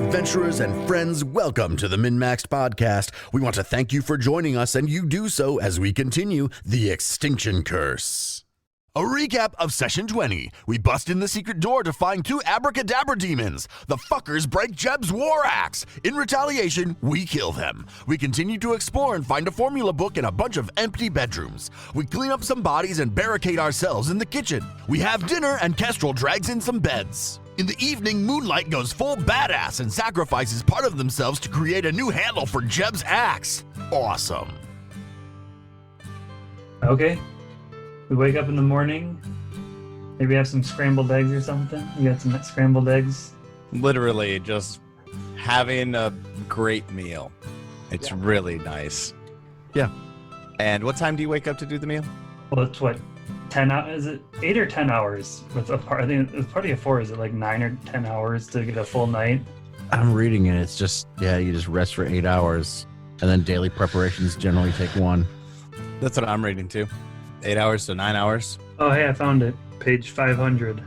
adventurers and friends, welcome to the MNmaxed Podcast. We want to thank you for joining us, and you do so as we continue the Extinction Curse. A recap of Session 20. We bust in the secret door to find 2 abracadabra demons. The fuckers break Jeb's war axe. In retaliation, we kill them. We continue to explore and find a formula book in a bunch of empty bedrooms. We clean up some bodies and barricade ourselves in the kitchen. We have dinner and Kestrel drags in some beds. In the evening, Moonlight goes full badass and sacrifices part of themselves to create a new handle for Jeb's axe. Awesome. Okay. We wake up in the morning, maybe have some scrambled eggs or something. You got some scrambled eggs? Literally just having a great meal. It's really nice. Yeah. And what time do you wake up to do the meal? Well, it's what, 10 hours? Is it 8 or 10 hours? With a part, I think it's party of 4. Is it like 9 or 10 hours to get a full night? I'm reading it. It's just, you just rest for 8 hours. And then daily preparations generally take 1. That's what I'm reading too. 8 hours to 9 hours. Oh, hey, I found it. Page 500.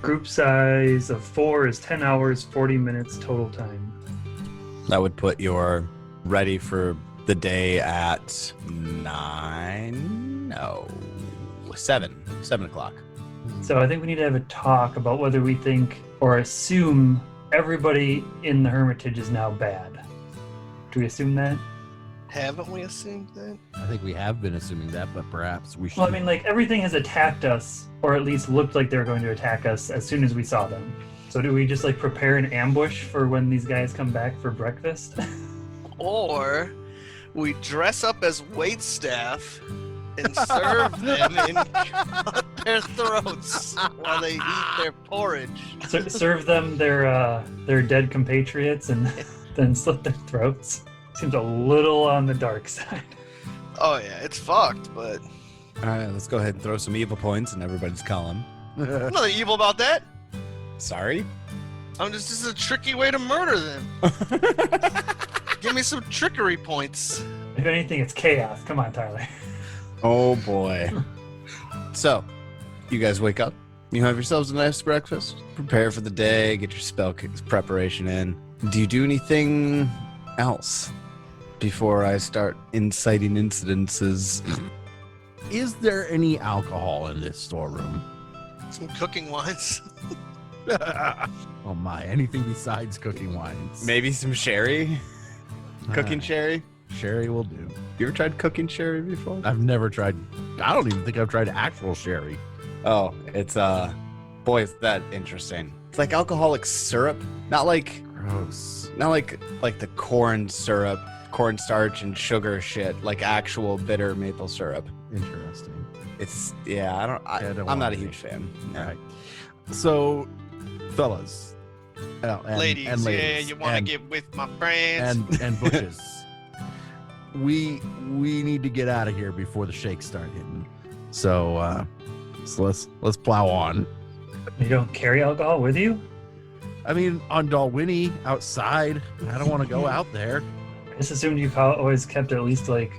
Group size of 4 is 10 hours, 40 minutes total time. That would put your ready for the day at 7 o'clock. So I think we need to have a talk about whether we think or assume everybody in the Hermitage is now bad. Do we assume that? Haven't we assumed that? I think we have been assuming that, but perhaps we should. Well, I mean, like, everything has attacked us, or at least looked like they were going to attack us as soon as we saw them. So do we just, like, prepare an ambush for when these guys come back for breakfast? Or we dress up as waitstaff and serve them and cut their throats while they eat their porridge. Serve them their dead compatriots and then slit their throats? Seems a little on the dark side. Oh yeah, it's fucked, but... Alright, let's go ahead and throw some evil points in everybody's column. Nothing evil about that. Sorry? This is a tricky way to murder them. Give me some trickery points. If anything, it's chaos. Come on, Tyler. Oh boy. So, you guys wake up. You have yourselves a nice breakfast. Prepare for the day. Get your spell preparation in. Do you do anything else before I start inciting incidences? Is there any alcohol in this storeroom? Some cooking wines. Oh my, anything besides cooking wines. Maybe some sherry? Cooking sherry? Sherry will do. You ever tried cooking sherry before? I've never tried, I don't even think I've tried actual sherry. Oh, it's, boy, is that interesting. It's like alcoholic syrup. Not like... Gross. Not like the corn syrup, cornstarch and sugar shit, like actual bitter maple syrup. Interesting. It's, I'm not a huge fan. No. All right. So, fellas. And ladies, yeah, you want to and- get with my friends. and bushes. we need to get out of here before the shakes start hitting. So let's plow on. You don't carry alcohol with you? I mean, on Dalwhinnie, outside. I don't want to go out there. I just assumed you always kept at least, like,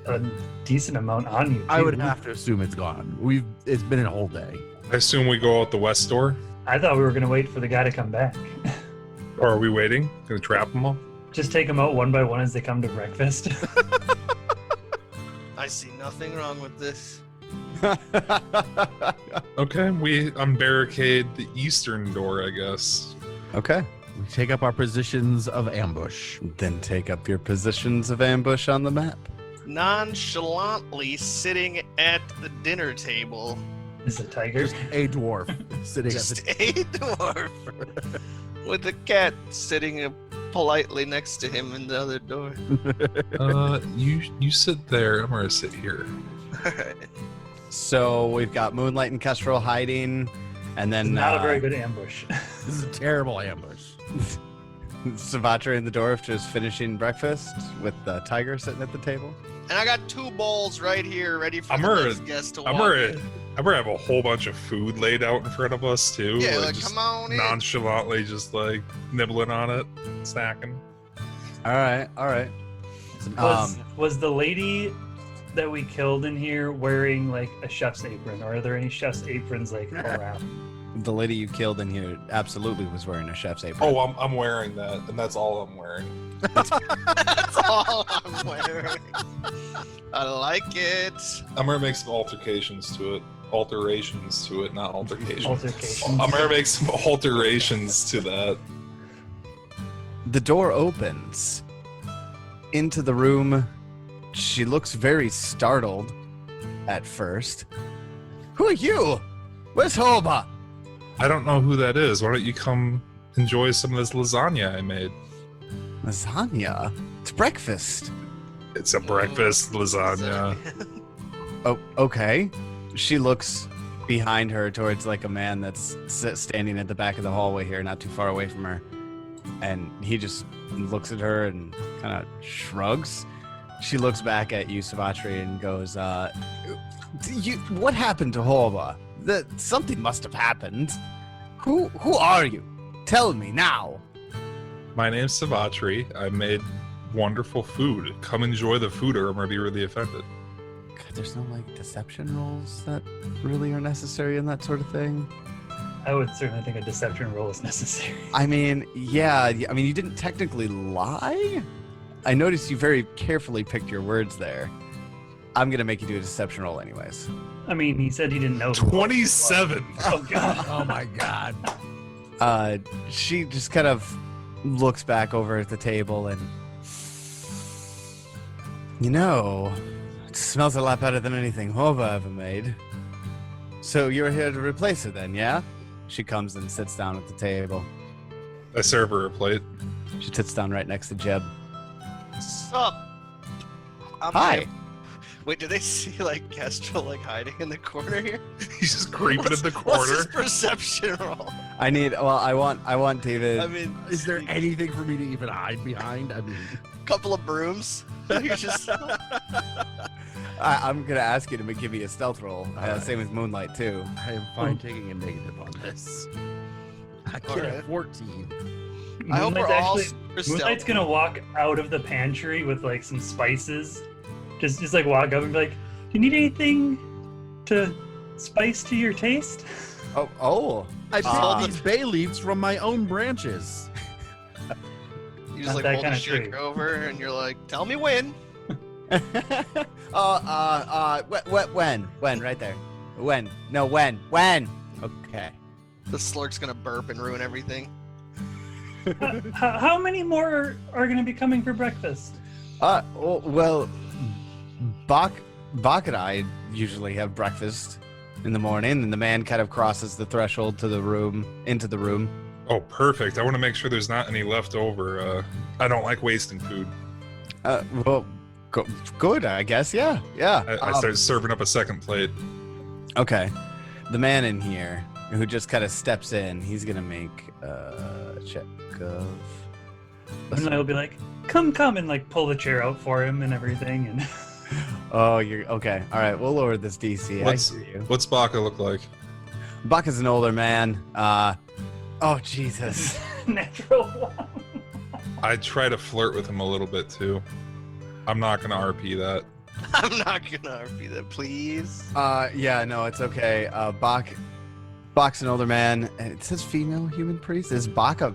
a decent amount on you, too. I would have to assume it's gone. It's been a whole day. I assume we go out the west door. I thought we were going to wait for the guy to come back. Or are we waiting? Gonna trap them all? Just take them out one by one as they come to breakfast. I see nothing wrong with this. Okay, we unbarricade the eastern door, I guess. Okay. We take up our positions of ambush. Then take up your positions of ambush on the map. Nonchalantly sitting at the dinner table. Is it tiger? Just a dwarf sitting Just at the a dwarf. With a cat sitting politely next to him in the other door. You sit there. I'm gonna sit here. Alright. So we've got Moonlight and Kestrel hiding, and then Not a very good ambush. This is a terrible ambush. Savatra and the dwarf just finishing breakfast with the tiger sitting at the table. And I got 2 bowls right here ready for I'm the gonna- next guest to I'm walk gonna in. have a whole bunch of food laid out in front of us too. Yeah, like, just come on in. nonchalantly, just like nibbling on it, snacking. All right. Was the lady that we killed in here wearing like a chef's apron, or are there any chef's aprons like around? The lady you killed in here absolutely was wearing a chef's apron. Oh, I'm wearing that, and that's all I'm wearing. That's all I'm wearing. I like it. I'm gonna make some alterations to it, not altercations. Altercations. I'm gonna make some alterations to that. The door opens into the room. She looks very startled at first. Who are you? Where's Hoba? I don't know who that is. Why don't you come enjoy some of this lasagna I made? Lasagna? It's breakfast. It's a breakfast lasagna. Oh, okay. She looks behind her towards like a man that's standing at the back of the hallway here, not too far away from her. And he just looks at her and kind of shrugs. She looks back at you, Savatri, and goes, what happened to Hoba? Something must have happened. Who are you? Tell me now. My name's Savatri. I made wonderful food. Come enjoy the food, or I'm gonna be really offended. God, there's no like deception rolls that really are necessary in that sort of thing. I would certainly think a deception roll is necessary. I mean, yeah. I mean, you didn't technically lie. I noticed you very carefully picked your words there. I'm gonna make you do a deception roll anyways. I mean, he said he didn't know. who it was. 27. Oh god. Oh my god. She just kind of looks back over at the table and, it smells a lot better than anything Hoba ever made. So you're here to replace her then, yeah? She comes and sits down at the table. I serve her a plate. She sits down right next to Jeb. Sup? Hi. Wait, do they see like Kestrel like hiding in the corner here? He's just creeping in the What's his corner. perception roll? I want David. I mean, Is there anything for me to even hide behind? I mean, couple of brooms. You're just I'm gonna ask you to give me a stealth roll. Alright. Same as Moonlight too. I am fine taking a negative on this. I get Alright. a 14. I hope we're Moonlight's all actually- super Moonlight's stealthy. gonna walk out of the pantry with like some spices. Just like walk up and be like, "Do you need anything to spice to your taste?" Oh. I picked Ah. these bay leaves from my own branches. You just Not like that roll the kinda sugar tree. over and you're like, tell me when. When? Right there. When? No, when? Okay. The slurk's gonna burp and ruin everything. How many more are gonna be coming for breakfast? Well, Bach and I usually have breakfast in the morning, and the man kind of crosses the threshold into the room. Oh, perfect. I want to make sure there's not any left over. I don't like wasting food. Well, good, I guess. Yeah. I started serving up a second plate. Okay. The man in here who just kind of steps in, he's gonna make a check of. Moonlight will be like, "Come," and like pull the chair out for him and everything. And Oh, you're okay. All right, we'll lower this DC. What's- I hear you. What's Baka look like? Buck is an older man. Oh Jesus. natural one. I try to flirt with him a little bit too. I'm not gonna RP that. I'm not gonna RP that, please. Yeah, no, it's okay. Bach's an older man. And it says female human priest. Is Bach a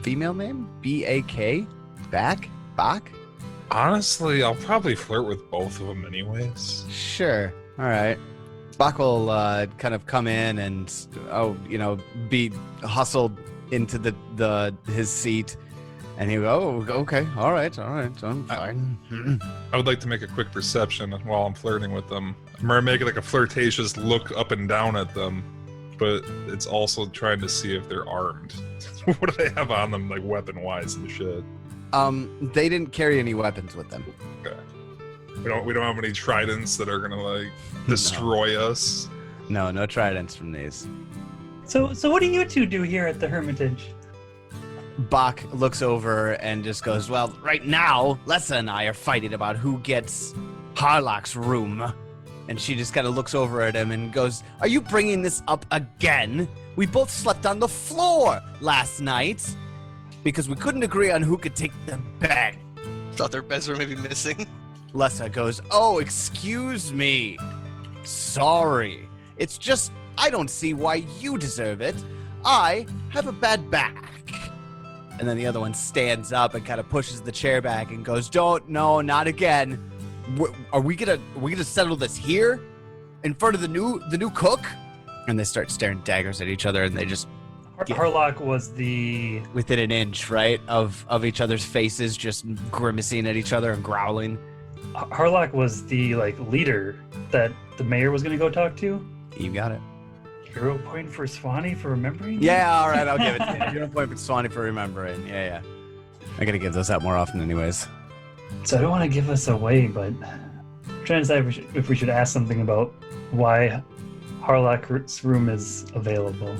female name? B-A-K? Bach? Honestly, I'll probably flirt with both of them anyways. Sure. All right. Bach will kind of come in and be hustled into his seat, and he'll go, "Oh, okay, all right, I'm fine." I would like to make a quick perception while I'm flirting with them. I'm gonna make like a flirtatious look up and down at them, but it's also trying to see if they're armed. What do they have on them, like weapon-wise and shit? They didn't carry any weapons with them. Okay. We don't have any tridents that are gonna like destroy us. No tridents from these. So what do you two do here at the Hermitage? Bach looks over and just goes, "Well, right now, Lessa and I are fighting about who gets Harlock's room." And she just kind of looks over at him and goes, "Are you bringing this up again? We both slept on the floor last night because we couldn't agree on who could take the bed." Thought their beds were maybe missing. Lessa goes, "Oh, excuse me. Sorry. It's just I don't see why you deserve it. I have a bad back. And then the other one stands up and kind of pushes the chair back and goes, no, not again. Are we gonna settle this here in front of the new cook? And they start staring daggers at each other, and they just Harlock was the within an inch, right, of each other's faces, just grimacing at each other and growling. Harlock was the leader that the mayor was going to go talk to. You got it. Hero point for Swanee for remembering. Yeah, all right, I'll give it to you. Hero point for Swanee for remembering. Yeah. I gotta give those out more often, anyways. So I don't want to give us away, but I'm trying to decide if we should ask something about why Harlock's room is available.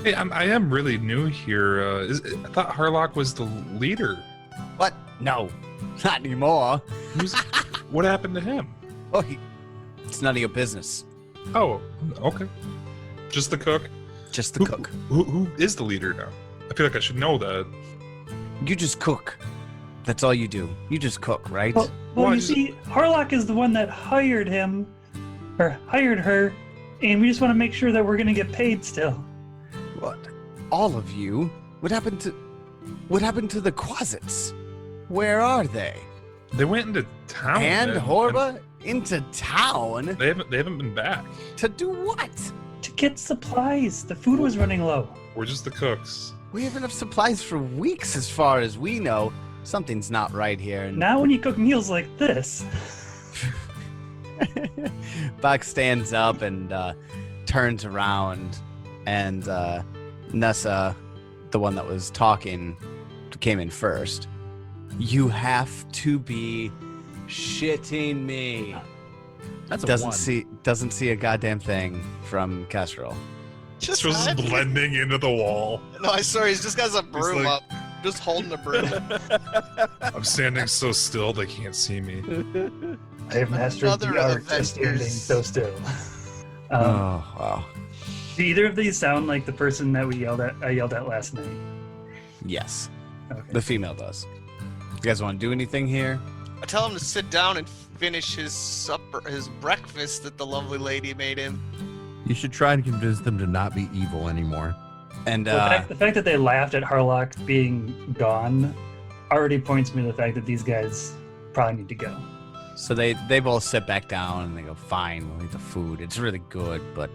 Hey, I am really new here. I thought Harlock was the leader. What? No, not anymore. What happened to him? Oh, it's none of your business. Oh, okay. Just the cook? Just the cook. Who is the leader now? I feel like I should know that. You just cook. That's all you do. You just cook, right? Well, you see, Harlock is the one that hired him, or hired her, and we just want to make sure that we're going to get paid still. What? All of you? What happened to the Quasits? Where are they? They went into town. And Horba into town? They haven't been back. To do what? To get supplies. The food was running low. We're just the cooks. We have enough supplies for weeks as far as we know. Something's not right here. And Now when you cook meals like this. Buck stands up and turns around, and Nessa, the one that was talking, came in first. You have to be shitting me. That's a Doesn't see a goddamn thing from Kestrel. Just Just blending into the wall. No, I swear, he's just got a broom like- up. Just holding the broom. I'm standing so still they can't see me. I have mastered Another the art Avengers. of standing so still. Oh, wow. Do either of these sound like the person that I yelled at last night? Yes, Okay. the female does. You guys want to do anything here? I tell him to sit down and finish his breakfast that the lovely lady made him. You should try and convince them to not be evil anymore. And The fact that they laughed at Harlock being gone already points me to the fact that these guys probably need to go. so they both sit back down and they go, fine, we'll eat the food. It's really good, but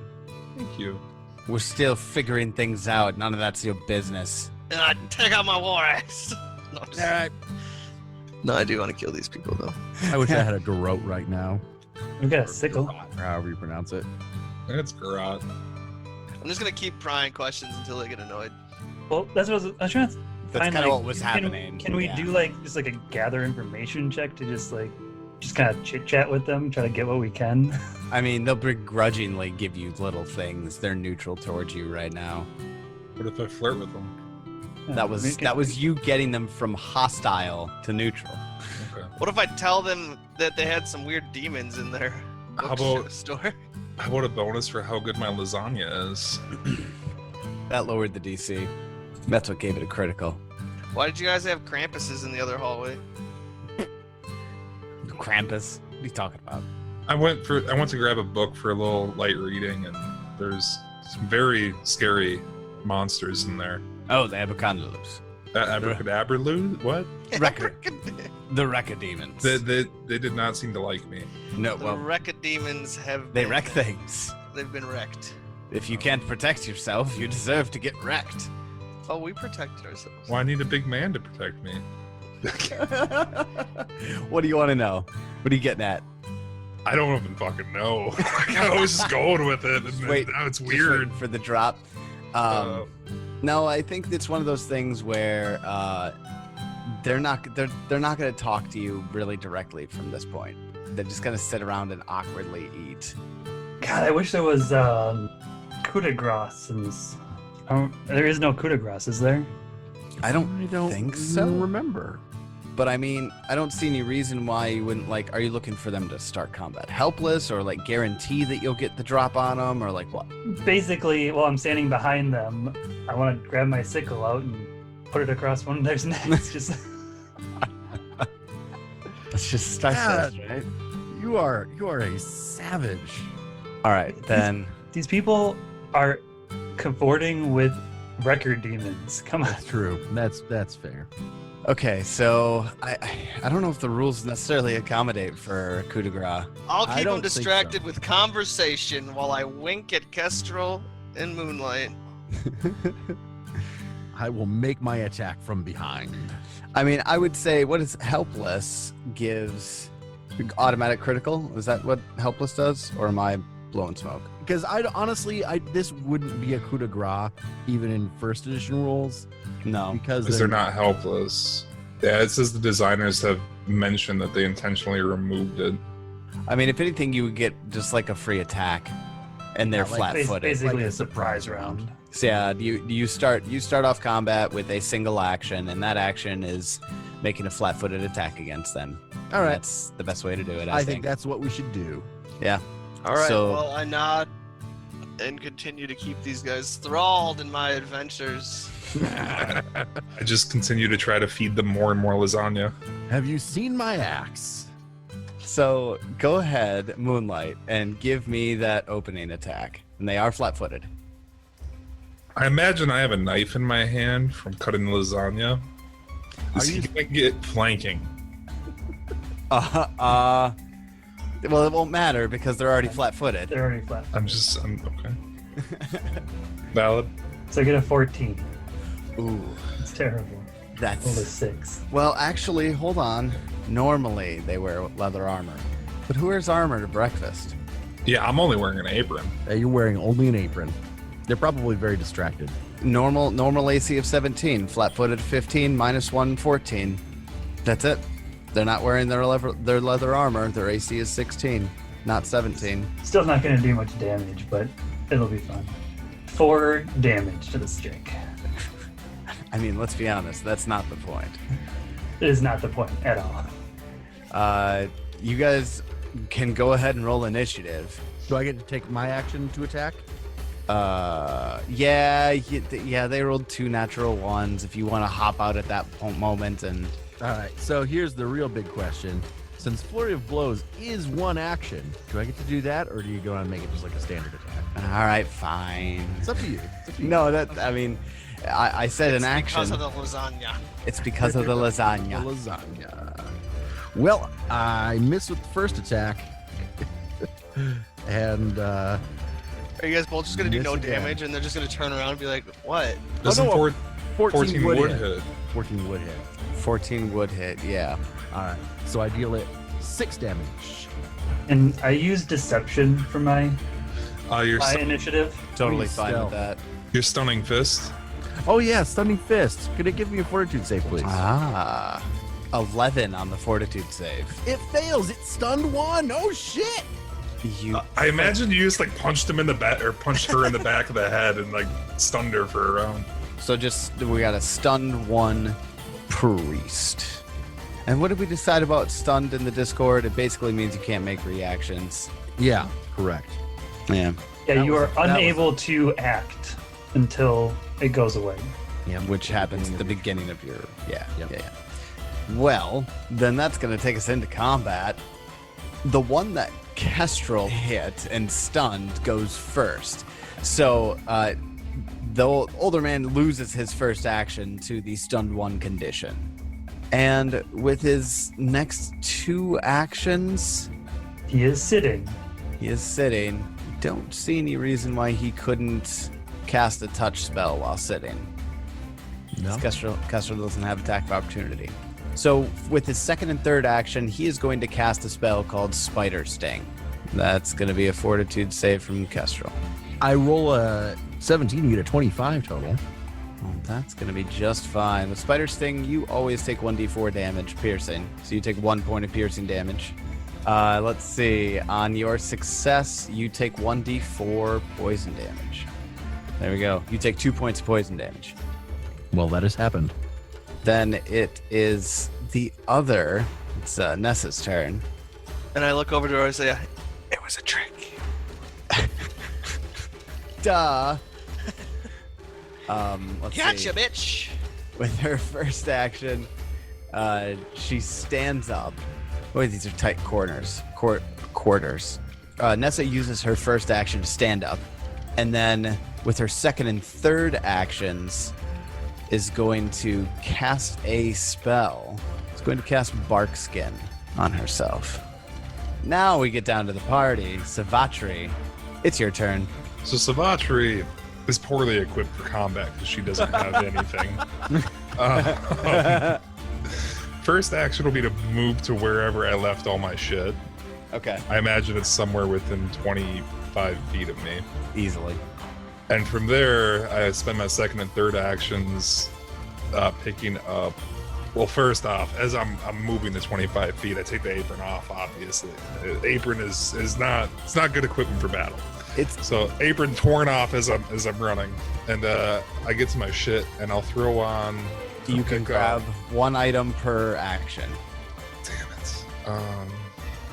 Thank you. we're still figuring things out. None of that's your business. And I take out my war axe. No, I'm just- All right. No, I do want to kill these people, though. I wish I had a garrote right now. We've got a sickle. Or however you pronounce it. That's Garrot. I'm just going to keep prying questions until they get annoyed. Well, that's what I was trying to That's find, kind of what was can- happening. Can we yeah. do just a gather information check to just kind of chit chat with them, try to get what we can? I mean, they'll begrudgingly give you little things. They're neutral towards you right now. What if I flirt with them? That was you getting them from hostile to neutral. Okay. What if I tell them that they had some weird demons in their How about- store? How about a bonus for how good my lasagna is? That lowered the DC. That's what gave it a critical. Why did you guys have Krampuses in the other hallway? Krampus? What are you talking about? I went to grab a book for a little light reading, and there's some very scary monsters in there. Oh, the Abracandalus. Abracadabraloo? What? Record. The Rekka demons. They did not seem to like me. No, The well, Rekka demons have they been, wreck things. They've been wrecked. If you can't protect yourself, you deserve to get wrecked. Oh, we protected ourselves. Well, I need a big man to protect me. What do you want to know? What are you getting at? I don't even fucking know. I was just going with it, and then wait- now it's Just weird. waiting for the drop. No, I think it's one of those things where they're not going to talk to you really directly from this point. They're just going to sit around and awkwardly eat. God, I wish there was coup de grace in this. There is no coup de grace, is there? I don't think so. remember. But I mean, I don't see any reason why you wouldn't are you looking for them to start combat helpless, or guarantee that you'll get the drop on them, or what? Basically, while I'm standing behind them, I want to grab my sickle out and put it across one of their necks. Just Let's just start Yeah. this, right? You are a savage. All right, then. These people are cavorting with record demons. Come on. That's true. That's fair. Okay, so I don't know if the rules necessarily accommodate for coup de grace. I'll I keep don't him think so. distracted with conversation while I wink at Kestrel and Moonlight. I will make my attack from behind. I mean, I would say what is helpless gives automatic critical. Is that what helpless does, or am I blowing smoke? Because this wouldn't be a coup de grace even in first edition rules. No. Because they're not helpless. Yeah, it says the designers have mentioned that they intentionally removed it. I mean, if anything, you would get just like a free attack, and they're Yeah, like flat-footed. Basically Like a a surprise surprise round. round. So yeah, you start off combat with a single action, and that action is making a flat-footed attack against them. All right. That's the best way to do it. I think that's what we should do. Yeah. All right, So- well, I nod and continue to keep these guys thralled in my adventures. I just continue to try to feed them more and more lasagna. Have you seen my axe? So go ahead, Moonlight, and give me that opening attack. And they are flat-footed. I imagine I have a knife in my hand from cutting the lasagna. Is he gonna get flanking? Well, it won't matter because they're already flat-footed. They're already flat. I'm okay. Valid. So I get a 14. Ooh, It's terrible. Rolled a that's 6. well. Actually, hold on. Normally they wear leather armor, but who wears armor to breakfast? Yeah, I'm only wearing an apron. You're wearing only an apron. They're probably very distracted. Normal AC of 17, flat-footed 15, -1 14. That's it. They're not wearing their leather armor. Their AC is 16, not 17. Still not going to do much damage, but it'll be fun. 4 damage to the stick. I mean, let's be honest. That's not the point. It is not the point at all. You guys can go ahead and roll initiative. Do I get to take my action to attack? Yeah, they rolled 2 natural ones. If you want to hop out at that moment and All right. So here's the real big question. Since Flurry of Blows is one action, do I get to do that, or do you go on and make it just like a standard attack? all right, fine. It's up to you. It's up to you. No, I mean, I said It's an action. because of the lasagna. It's because of the The lasagna. lasagna. Well, I missed with the first attack. And Are you guys both just gonna do Miss no again. damage, and they're just gonna turn around and be like, "What?" Doesn't no, 14 would hit. 14 would hit. 14 would hit, yeah. All right. So I deal it 6 damage. And I use deception for my Your initiative. Totally Please fine stealth. with that. your stunning fist. Oh yeah, stunning fist. Could it give me a fortitude save, please? Ah, 11 on the fortitude save. It fails. It's stunned 1. Oh shit. You I imagine you just like punched him in the back or punched her in the back of the head and like stunned her for a round. So we got a stunned 1 priest. And what did we decide about stunned in the Discord? It basically means you can't make reactions. Yeah, correct. Yeah. Yeah, That you was- are that was- unable to act until it goes away. Yeah, Which happens at the beginning of your Yep. yeah. Well, then that's going to take us into combat. The one that Kestrel hit and stunned goes first. So the older man loses his first action to the stunned 1 condition. And with his next 2 actions, He is sitting. he is sitting. Don't see any reason why he couldn't cast a touch spell while sitting. No. Kestrel doesn't have attack of opportunity. So with his second and third action, he is going to cast a spell called Spider Sting. That's going to be a fortitude save from Kestrel. I roll a 17, you get a 25 total. Well, that's going to be just fine. With Spider Sting, you always take 1d4 damage piercing. So you take 1 point of piercing damage. Let's see. On your success, you take 1d4 poison damage. There we go. You take 2 points of poison damage. Well, that has happened. Then it is the other. It's Nessa's turn. And I look over to her and say, "It was a trick." Duh. Let's Gotcha, see. bitch. With her first action, she stands up. Boy, these are tight quarters. Quarters. Nessa uses her first action to stand up. And then with her second and third actions is going to cast a spell. It's going to cast Bark Skin on herself. Now we get down to the party. Savatri, it's your turn. So Savatri is poorly equipped for combat because she doesn't have anything. First action will be to move to wherever I left all my shit. Okay. I imagine it's somewhere within 25 feet of me. Easily. And from there, I spend my second and third actions picking up. Well, first off, as I'm moving the 25 feet, I take the apron off. Obviously, the apron is not good equipment for battle. So apron torn off as I'm running, and I get to my shit, and I'll throw on. You can grab one item per action. Damn it.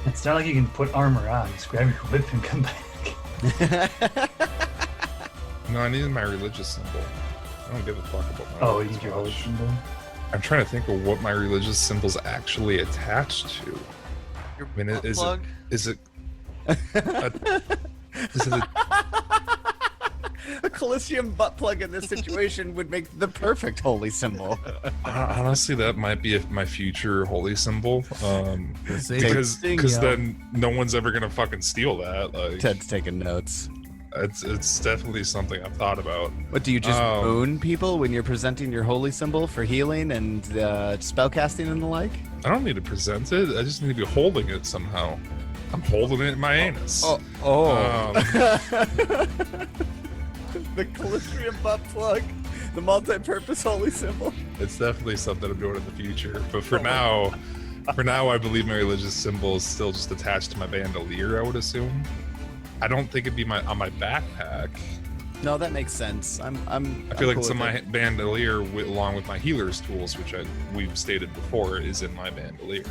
It's not like you can put armor on. Just grab your whip and come back. No, I needed my religious symbol. I don't give a fuck about my. Oh, you need your holy symbol. I'm trying to think of what my religious symbol's actually attached to. Your I mean, butt is plug? it a A Coliseum butt plug in this situation would make the perfect holy symbol. honestly, that might be my future holy symbol. Because Thing, yo. then no one's ever gonna fucking steal that. Like, Ted's taking notes. it's definitely something I've thought about. What, do you just moon people when you're presenting your holy symbol for healing and spellcasting and the like? I don't need to present it. I just need to be holding it somehow. I'm holding it in my anus. The Coliseum butt plug, the multi-purpose holy symbol. It's definitely something I'm doing in the future. But for now, I believe my religious symbol is still just attached to my bandolier, I would assume. I don't think it'd be on my backpack. No, that makes sense. I feel like it's in my bandolier along with my healer's tools, which we've stated before is in my bandolier.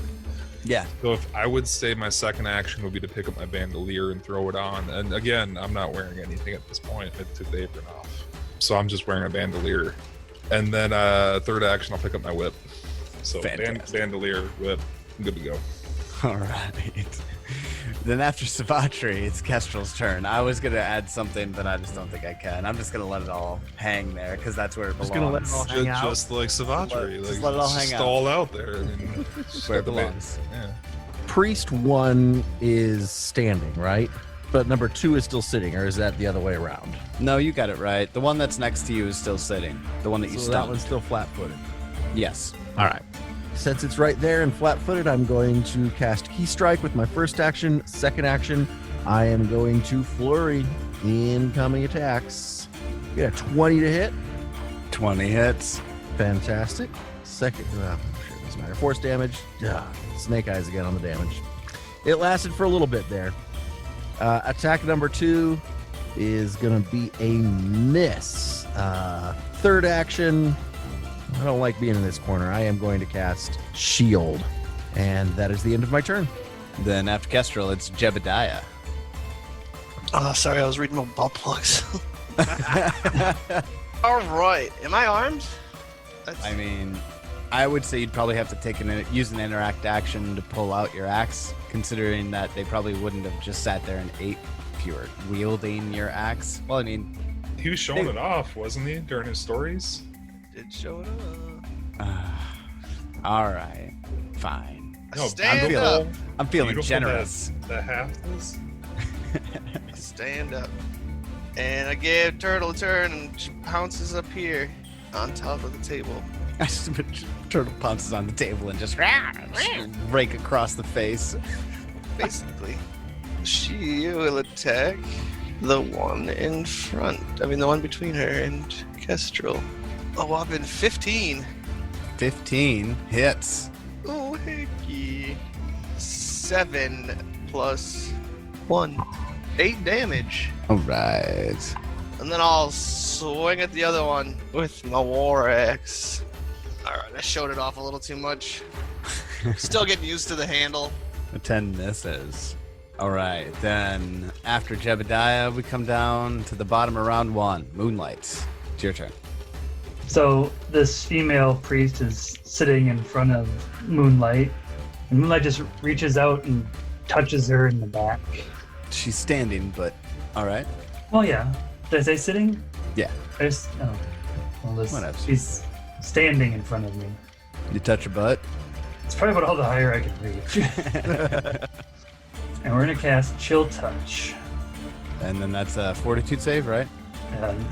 Yeah. So if I would say my second action would be to pick up my bandolier and throw it on. And again, I'm not wearing anything at this point. I took the apron off. So I'm just wearing a bandolier. And then third action, I'll pick up my whip. So bandolier, whip, I'm good to go. All right. Then after Savatri, it's Kestrel's turn. I was going to add something, but I just don't think I can. I'm just going to let it all hang there, because that's where it belongs. Just gonna let it all hang out. Just like Savatri. Just let it all hang just out. all out there. I mean, Where it belongs. Yeah. Priest 1 is standing, right? But number 2 is still sitting, or is that the other way around? No, you got it right. The one that's next to you is still sitting. The one that you So stunned. that one's still flat-footed. Yes. All right. Since it's right there and flat-footed, I'm going to cast Key Strike with my first action. Second action, I am going to flurry incoming attacks. Get a 20 to hit. 20 hits. Fantastic. Second, well, sure, it doesn't matter. Force damage. Snake eyes again on the damage. It lasted for a little bit there. Attack number 2 is going to be a miss. Third action, I don't like being in this corner. I am going to cast Shield. And that is the end of my turn. Then after Kestrel, it's Jebediah. Oh, sorry, I was reading my butt plugs. All right, am I armed? I mean, I would say you'd probably have to use an interact action to pull out your axe, considering that they probably wouldn't have just sat there and ate if you were wielding your axe. Well, I mean, He was showing it off, wasn't he, during his stories? Did show it up. all right, fine. No, Stand up. I'm feeling Beautiful generous. That half is. Stand up. And I give Turtle a turn and she pounces up here on top of the table. Turtle pounces on the table and just rake across the face. Basically, she will attack the one in front. I mean, the one between her and Kestrel. A whopping 15. 15 hits. Oh, hecky. 7 plus 1. 8 damage. All right. And then I'll swing at the other one with my war axe. Alright, I showed it off a little too much. Still getting used to the handle. A 10 misses. All right, then after Jebediah, we come down to the bottom of round 1. Moonlight. It's your turn. So this female priest is sitting in front of Moonlight, and Moonlight just reaches out and touches her in the back. She's standing, but all right. Well, yeah. Did I say sitting? Yeah. Well, she's standing in front of me. You touch her butt. It's probably about all the higher I can reach. And we're gonna cast Chill Touch. And then that's a fortitude save, right?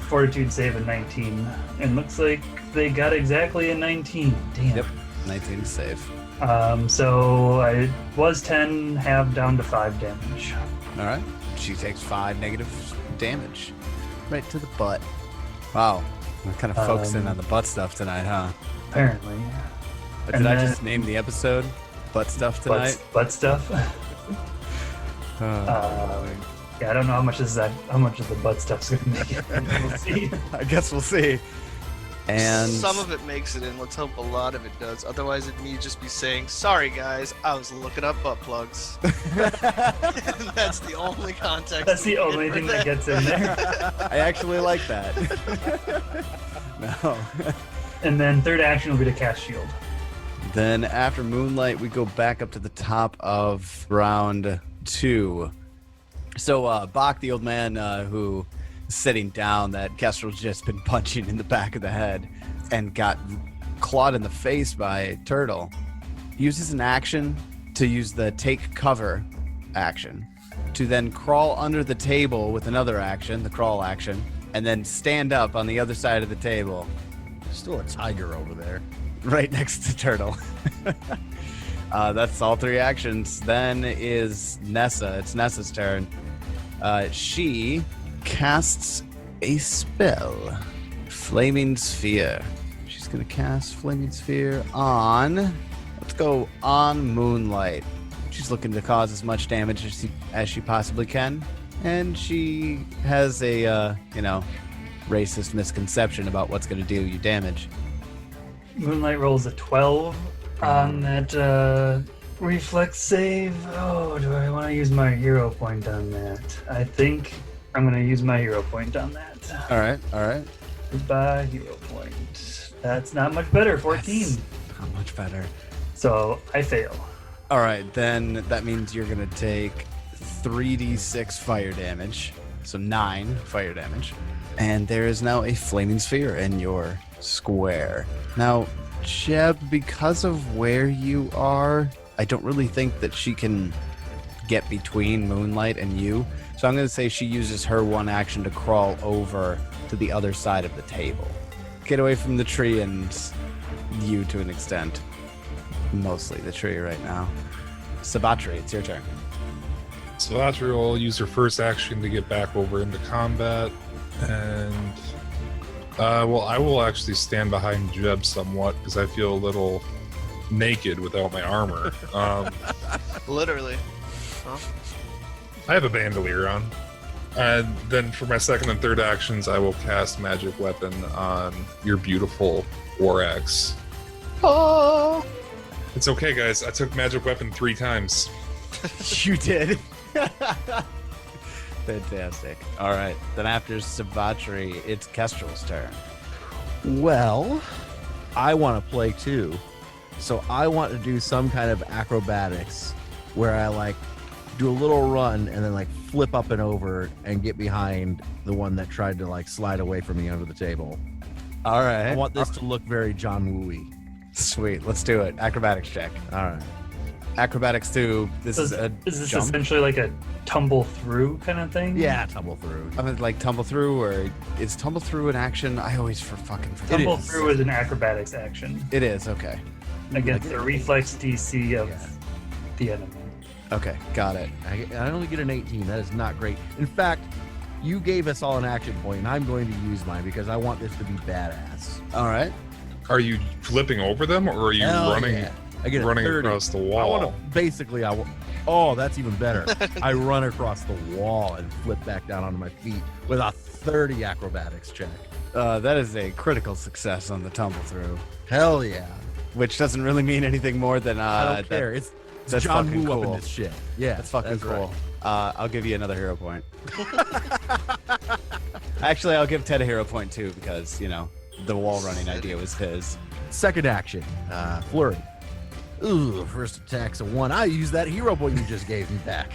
Fortitude save a 19. And looks like they got exactly a 19. Damn. Yep. 19 save. So I was 10, halved down to 5 damage. All right. She takes 5 negative damage. Right to the butt. Wow. We're kind of focusing on the butt stuff tonight, huh? Apparently. Did I just name the episode Butt Stuff Tonight? Butt stuff? Yeah, I don't know how much of the butt stuff's gonna make it. We'll see. I guess we'll see. And some of it makes it in. Let's hope a lot of it does. Otherwise, it'd me just be saying, "Sorry, guys, I was looking up butt plugs." That's the only context. That's the only thing that gets in there. I actually like that. No. And then third action will be to cast Shield. Then after Moonlight, we go back up to the top of round 2. So Bach, the old man who is sitting down, that Kestrel's just been punching in the back of the head and got clawed in the face by Turtle, uses an action to use the take cover action to then crawl under the table with another action, the crawl action, and then stand up on the other side of the table. Still a tiger over there. Right next to Turtle. That's all 3 actions. Then is Nessa. It's Nessa's turn. She casts a spell. Flaming Sphere. She's going to cast Flaming Sphere on... Let's go on Moonlight. She's looking to cause as much damage as she possibly can. And she has a, racist misconception about what's going to do you damage. Moonlight rolls a 12 on that reflex save. Oh, do I want to use my hero point on that? I think I'm going to use my hero point on that. All right. Goodbye, hero point. That's not much better, 14. That's not much better. So I fail. All right, then that means you're going to take 3d6 fire damage. So 9 fire damage. And there is now a flaming sphere in your square. Now, Jeb, because of where you are, I don't really think that she can get between Moonlight and you. So I'm going to say she uses her one action to crawl over to the other side of the table. Get away from the tree and you to an extent. Mostly the tree right now. Sabatri, it's your turn. Sabatri will use her first action to get back over into combat. And, I will actually stand behind Jeb somewhat because I feel a little naked without my armor. Literally. Huh? I have a bandolier on. And then for my second and third actions, I will cast Magic Weapon on your beautiful War Axe. Oh! It's okay, guys. I took Magic Weapon 3 times. You did. Fantastic. All right. Then after Sabatri, it's Kestrel's turn. Well, I want to play too. So I want to do some kind of acrobatics where I do a little run and then flip up and over and get behind the one that tried to slide away from me under the table. All right. I want this to look very John Woo-y. Sweet. Let's do it. Acrobatics check. All right. Acrobatics 2. This is a Is this jump. essentially like a tumble through kind of thing? Yeah, tumble through. I mean, tumble through, or is tumble through an action? I always forget. Tumble through is an acrobatics action It is, okay. against the reflex DC of the enemy. Okay, got it. I only get an 18. That is not great. In fact, you gave us all an action point, and I'm going to use mine because I want this to be badass. All right. Are you flipping over them, or are you Hell running yeah. I get a running 30. across the I wall? want to basically. Oh, that's even better. I run across the wall and flip back down onto my feet with a 30 acrobatics check. That is a critical success on the tumble through, Hell yeah! which doesn't really mean anything more than I don't care. It's that's John fucking Woo up in cool. this shit. Yeah, That's fucking cool. right. I'll give you another hero point. Actually, I'll give Ted a hero point too because the wall running idea was his. Second action, flurry. Ooh, first attack's a 1. I use that hero point you just gave me back.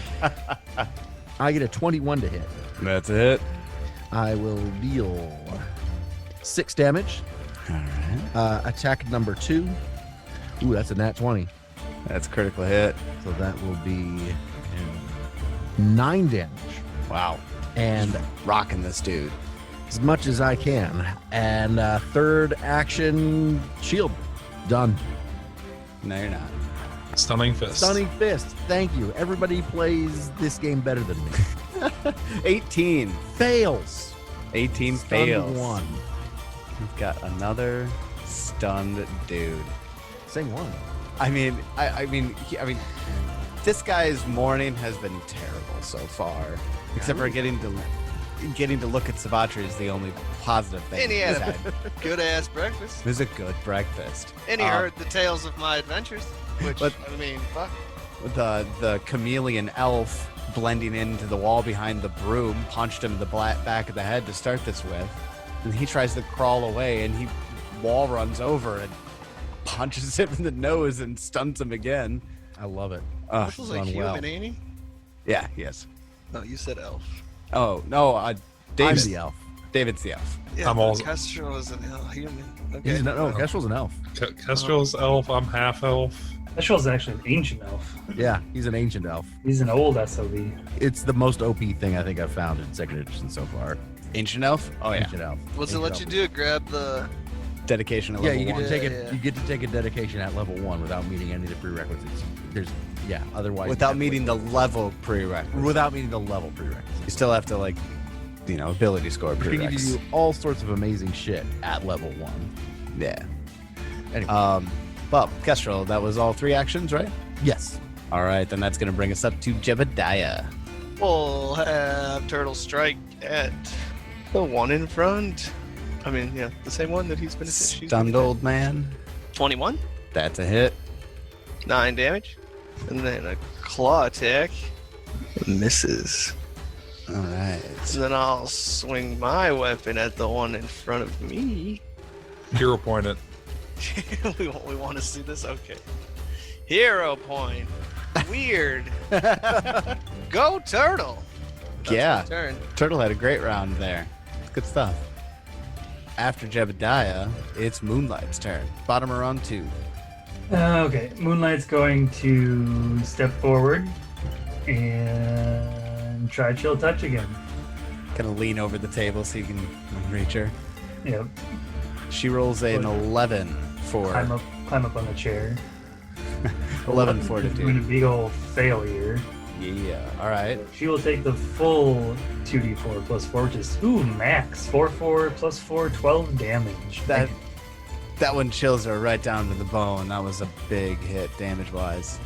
I get a 21 to hit. That's it. I will deal 6 damage. All right. Attack number 2. Ooh, that's a nat 20. That's a critical hit. So that will be 9 damage. Wow. And Rocking this dude. as much as I can. And third action, shield. Done. No, you're not. Stunning fist. Stunning fist. Thank you. Everybody plays this game better than me. 18. Fails. 18 Stunned fails. 1. We've got another stunned dude. Say 1. I mean, I mean, this guy's morning has been terrible so far. Except for getting to look at Savatri is the only positive thing. And he had he's a had. good ass breakfast. It was a good breakfast. And he heard the tales of my adventures. Which, But- I mean, fuck. The chameleon elf blending into the wall behind the broom punched him in the back of the head to start this with. And he tries to crawl away and he wall runs over and punches him in the nose and stuns him again. I love it. This was like Done human, well. ain't he? Yeah, yes. No, you said elf. Oh, no, I'm David's the elf. David's the elf. Yeah, I'm also- Castro is a human. Okay. He's no, Kestrel's an elf. Kestrel's elf. I'm half elf. Kestrel's actually an ancient elf. Yeah, he's an ancient elf. He's an old SOB. It's the most OP thing I think I've found in Second Edition so far. Ancient elf? Oh, yeah. Ancient elf. What's it Ancient let elf. you do? Grab the. Dedication at Yeah, level you get 1. to take it. Yeah. You get to take a dedication at level 1 without meeting any of the prerequisites. Otherwise Without you meeting have the level prerequisite. to- without meeting the level prerequisites. You still have to, ability score You can prereqs. do all sorts of amazing shit at level 1. Yeah. Anyway, Well, Kestrel, that was all 3 actions, right? yes. All right, then that's going to bring us up to Jebediah. We'll have Turtle strike at the one in front. I mean, yeah, the same one that she's Stunned old man. 21, That's a hit. 9 damage, and then a claw attack. Misses. All right. And then I'll swing my weapon at the one in front of me. Hero point it. we want to see this? Okay. Hero point. Weird. Go Turtle. That's Yeah. my turn. Turtle had a great round there. Good stuff. After Jebediah, it's Moonlight's turn. Bottom of round 2. Okay, Moonlight's going to step forward and try chill touch again. Gonna lean over the table so you can reach her. Yep, She rolls an 11 for climb up on the chair. 11 Doing a fortitude. big old failure. Yeah. All right. She will take the full 2d4 plus 4, which is max 4 plus 4, 12 damage. That one chills her right down to the bone. That was a big hit damage wise.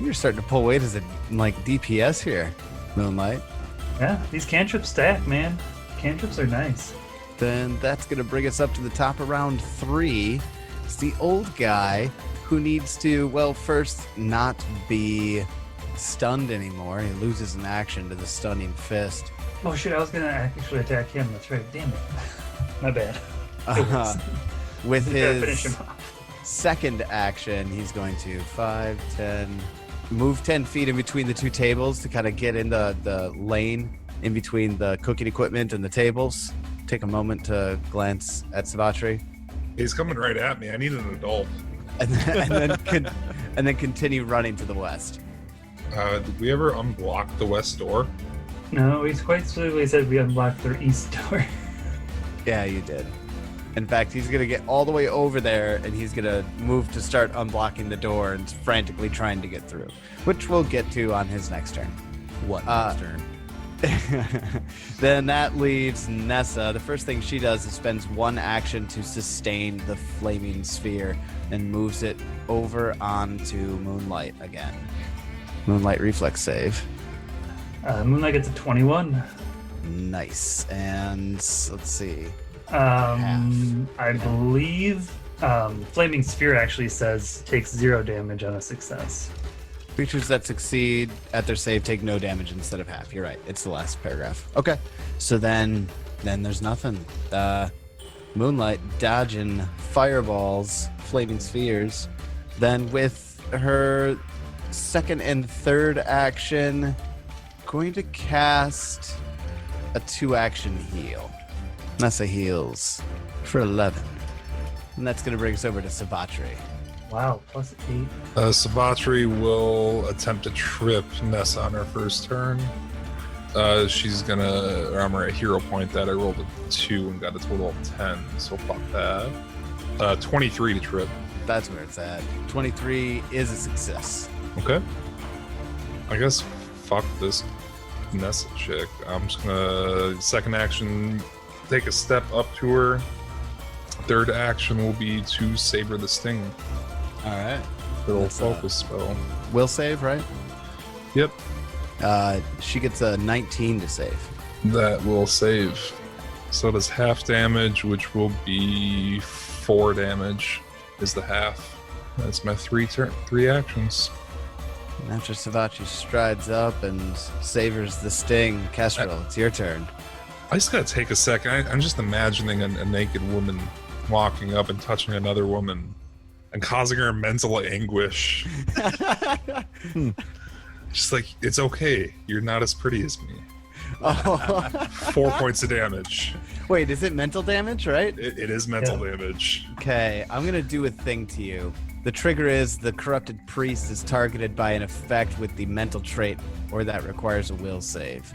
You're starting to pull weight as a DPS here, Moonlight. Yeah, these cantrips stack, man. Cantrips are nice. Then that's gonna bring us up to the top of round 3. It's the old guy who needs to, first not be stunned anymore. He loses an action to the stunning fist. Oh shit, I was gonna actually attack him. That's right. Damn it. My bad. With Gotta finish his him off. second action, he's going to 5, 10, move 10 feet in between the 2 tables to kind of get in the lane in between the cooking equipment and the tables. Take a moment to glance at Savatri. He's coming right at me. I need an adult. And then continue running to the west. Did we ever unblock the west door? No, he's quite specifically said we unblocked their east door. Yeah, you did. In fact, he's going to get all the way over there and he's going to move to start unblocking the door and frantically trying to get through, which we'll get to on his next turn. What next turn? Then that leaves Nessa. The first thing she does is spends 1 action to sustain the flaming sphere and moves it over onto Moonlight again. Moonlight reflex save. Moonlight gets a 21. Nice. And let's see. I believe Flaming Sphere actually says takes 0 damage on a success. Creatures that succeed at their save take no damage instead of half. You're right. It's the last paragraph. Okay. So then there's nothing. Moonlight dodging fireballs, flaming spheres. Then with her second and third action, going to cast a 2-action heal. Nessa heals for 11. And that's going to bring us over to Savatri. Wow, +8. Savatri will attempt to trip Nessa on her first turn. She's gonna armor a hero point that I rolled a 2 and got a total of 10, so fuck that. 23 to trip. That's where it's at. 23 is a success. Okay. I guess fuck this Nessa chick. I'm just gonna second action take a step up to her. Third action will be to Saber the Sting. All right. Little That's, focus spell. Will save, right? Yep. She gets a 19 to save. That will save. So does half damage, which will be 4 damage, is the half. That's my 3 actions. And after Savatri strides up and savors the sting, Kestrel, it's your turn. I just gotta take a second. I'm just imagining a naked woman walking up and touching another woman and causing her mental anguish. Just like, it's okay. You're not as pretty as me. Oh. 4 points of damage. Wait, is it mental damage, right? It is mental damage. Okay, I'm gonna do a thing to you. The trigger is the corrupted priest is targeted by an effect with the mental trait, or that requires a will save.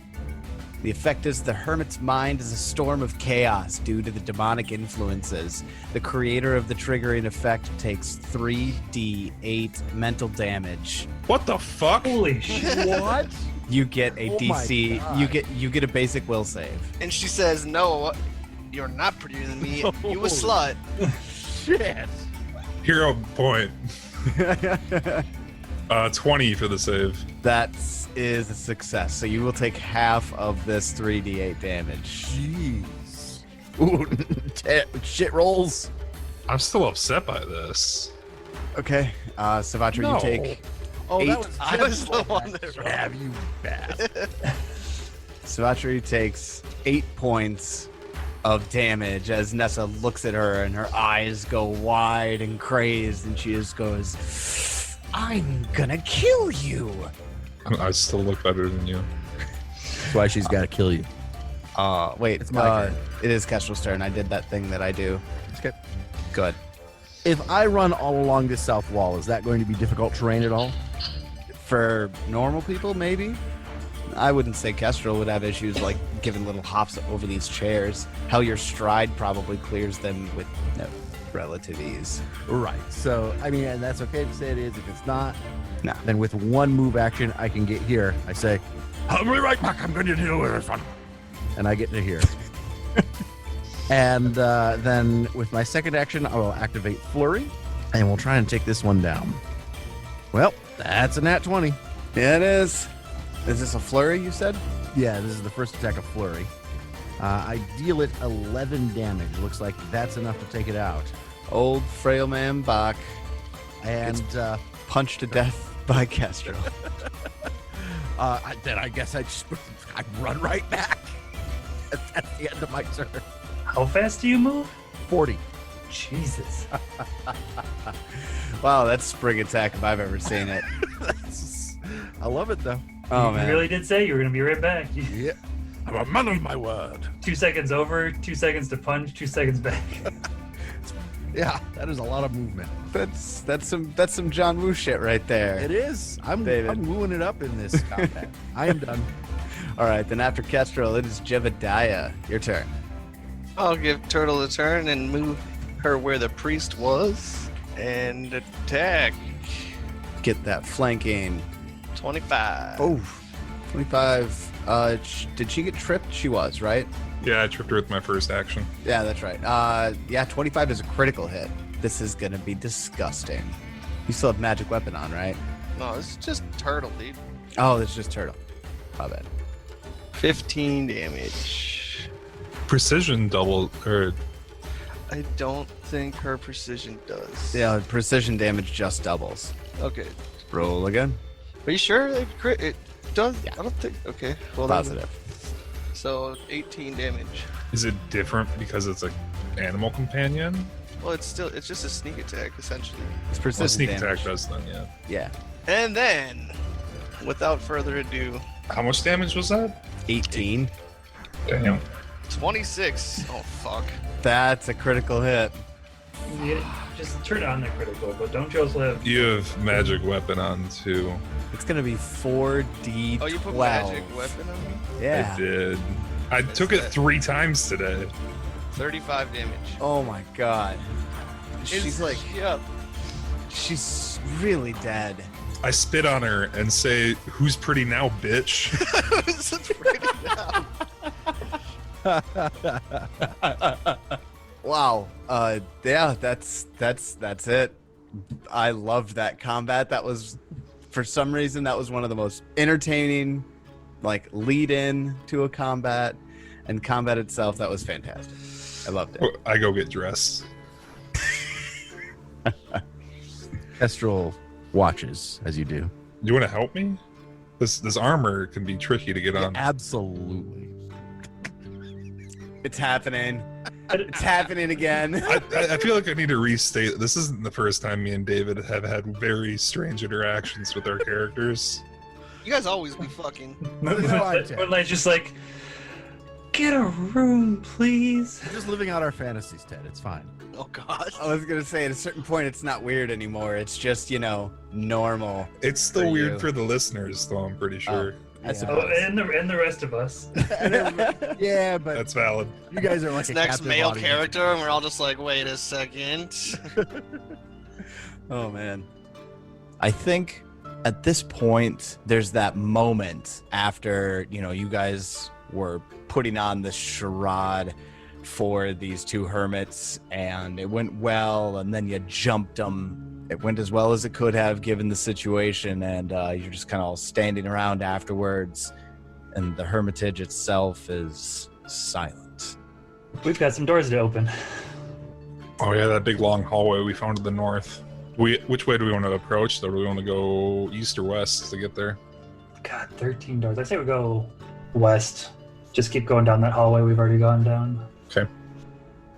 The effect is the hermit's mind is a storm of chaos due to the demonic influences. The creator of the triggering effect takes 3d8 mental damage. What the fuck? Holy shit. What? You get a Oh my DC. God. You get a basic will save. And she says, "No, you're not prettier than me. You a slut." Shit. Hero point. 20 for the save. That is a success. So you will take half of this 3d8 damage. Jeez. Ooh, shit rolls. I'm still upset by this. Okay, Savatri, No. you take Oh, 8. that was I was the one that Have you bastard. Savatri takes 8 points of damage as Nessa looks at her and her eyes go wide and crazed, and she just goes, "I'm gonna kill you." I still look better than you. That's why she's got to kill you. Wait, It's my turn. it is Kestrel's turn. I did that thing that I do. It's good. Good. If I run all along this south wall, is that going to be difficult terrain at all? For normal people, maybe. I wouldn't say Kestrel would have issues like giving little hops over these chairs. Hell, your stride probably clears them with relative ease. Right. So, I mean, and that's okay to say it is. If it's not, No. then with one move action, I can get here. I say, I'll be right back. I'm going to deal with this one. And I get to here. And then with my second action, I will activate Flurry, and we'll try and take this one down. Well, that's a nat 20. Yeah, it is. Is this a flurry, you said? Yeah, this is the first attack of Flurry. I deal it 11 damage. Looks like that's enough to take it out. Old frail man Bach And punched to death by Kestrel. then I guess I run right back. That's the end of my turn. How fast do you move? 40. Jesus. Wow, that's spring attack if I've ever seen it. I love it though. Oh, You man. really did say you were going to be right back. Yeah. I'm a man of my word. 2 seconds over, 2 seconds to punch, 2 seconds back. Yeah, that is a lot of movement. That's some John Woo shit right there. It is. I'm David. wooing it up in this combat. I am done. All right, then after Kestrel, it is Jebediah. Your turn. I'll give Turtle a turn and move her where the priest was and attack. Get that flanking. 25. Oh, 25. Did she get tripped? She was, right? Yeah, I tripped her with my first action. Yeah, that's right. Yeah, 25 is a critical hit. This is gonna be disgusting. You still have magic weapon on, right? No, it's just Turtle, dude. Oh, it's just turtle. My bad. 15 damage. Precision double, or I don't think her precision does. Yeah, precision damage just doubles. Okay. Roll again. Are you sure it does? Yeah. I don't think. Okay. Well, then- Positive. So 18 damage. is it different because it's an animal companion? Well, it's just a sneak attack essentially. It's Well, precision sneak damage. attack does then, yeah. Yeah. And then, without further ado, How much damage was that? 18. Damn. 26. Oh, fuck. That's a critical hit. Just turn on the critical, but don't you also have... You have magic weapon on too. It's gonna be 4d12. Oh, you put magic weapon on me? Yeah. I did. I took it 3 times today. 35 damage. Oh my god. She's like, Yep. she's really dead. I spit on her and say, "Who's pretty now, bitch?" This is pretty down. Wow. Yeah, that's it. I loved that combat. That was, for some reason, that was one of the most entertaining, like, lead in to a combat, and combat itself. That was fantastic. I loved it. I go get dressed. Kestrel watches as you do. You want to help me? This armor can be tricky to get on. Absolutely. It's happening. It's happening again. I feel like I need to restate. This isn't the first time me and David have had very strange interactions with our characters. You guys always be fucking. Moonlight's just like, get a room, please. We're just living out our fantasies, Ted. It's fine. Oh, God. I was gonna say, at a certain point, it's not weird anymore. It's just, normal. It's still For weird you. for the listeners, though. I'm pretty sure. I Yeah. suppose. Oh, and the rest of us. Yeah, but That's valid. you guys are like This a next captive male audience. character, and we're all just like, wait a second. Oh man. I think at this point there's that moment after, you guys were putting on this charade for these two hermits and it went well, and then you jumped them. It went as well as it could have given the situation, and you're just kind of all standing around afterwards, and the hermitage itself is silent. We've got some doors to open. Oh yeah, that big long hallway we found to the north. Which way do we want to approach? Do we want to go east or west to get there? God, 13 doors. I say we go west. Just keep going down that hallway we've already gone down. Okay.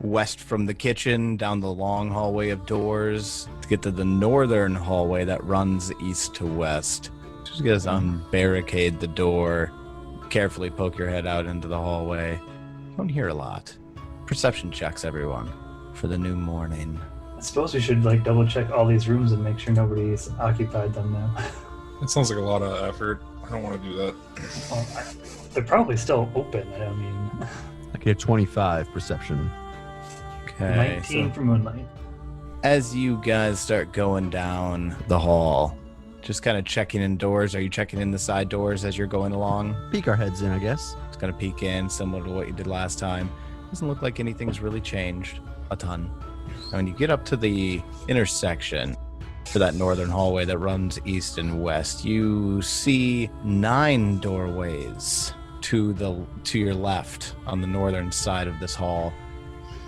West from the kitchen, down the long hallway of doors, to get to the northern hallway that runs east to west. Just guys unbarricade the door, carefully poke your head out into the hallway. Don't hear a lot. Perception checks, everyone, for the new morning. I suppose we should double check all these rooms and make sure nobody's occupied them now. That sounds like a lot of effort. I don't want to do that. Well, they're probably still open. I mean, I get 25 perception. Okay, 19 for Moonlight. as you guys start going down the hall, just kind of checking in doors. Are you checking in the side doors as you're going along? Peek our heads in, I guess. Just kind of peek in, similar to what you did last time. Doesn't look like anything's really changed a ton. And when you get up to the intersection for that northern hallway that runs east and west, you see 9 doorways to your left on the northern side of this hall,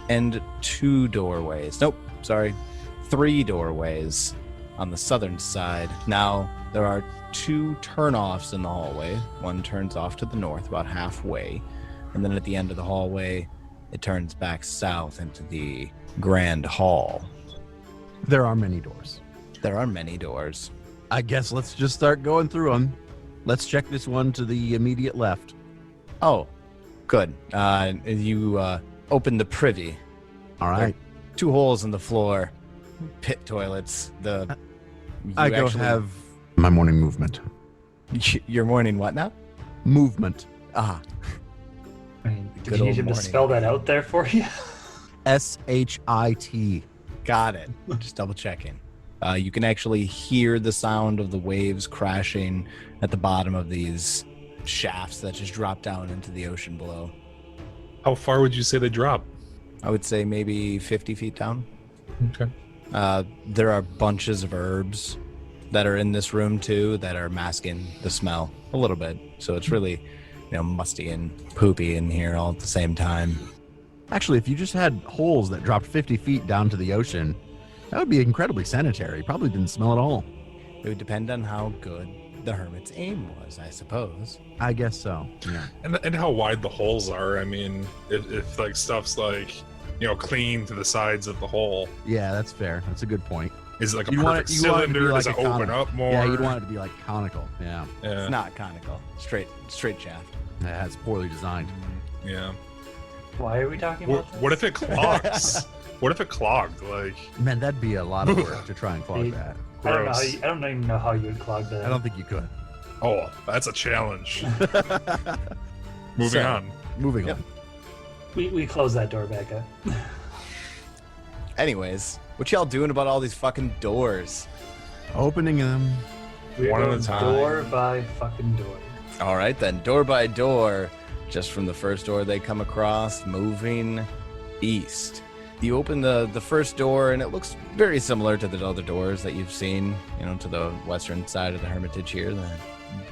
and 2 doorways. Nope, sorry, 3 doorways on the southern side. Now, there are 2 turnoffs in the hallway. One turns off to the north about halfway, and then at the end of the hallway, it turns back south into the grand hall. There are many doors. There are many doors. I guess let's just start going through them. Let's check this one to the immediate left. Oh, good. You open the privy. All right. 2 holes in the floor, pit toilets. I go have my morning movement. Your morning what now? Movement. Ah, I mean, did Good you need old him to morning. spell that out there for you? SHIT. got it. Just double checking. You can actually hear the sound of the waves crashing at the bottom of these shafts that just drop down into the ocean below. How far would you say they drop? I would say maybe 50 feet down. Okay. There are bunches of herbs that are in this room too that are masking the smell a little bit. So it's really, musty and poopy in here all at the same time. Actually, if you just had holes that dropped 50 feet down to the ocean, that would be incredibly sanitary. Probably didn't smell at all. It would depend on how good the hermit's aim was, I suppose. I guess so. Yeah. And how wide the holes are. I mean, if like stuff's like, clean to the sides of the hole, Yeah, that's fair. That's a good point. is it like a You want it- perfect you want it to be cylinder? like Does it a open conical. up more? Yeah, you'd want it to be like conical. Yeah. Yeah. It's not conical. Straight shaft. That's poorly designed. Yeah. Why are we talking about this? What if it clogs? What if it clogged? Like, Man, that'd be a lot of work to try and clog that. I don't know. gross. I don't even know how you would clog that. I don't think you could. Oh, that's a challenge. Moving So- on. Moving Yep. on. We close that door back up. Anyways, what y'all doing about all these fucking doors? Opening them. We're One at a going time. door by fucking door. All right, then, door by door, just from the first door they come across, moving east. You open the first door, and it looks very similar to the other doors that you've seen, to the western side of the Hermitage here.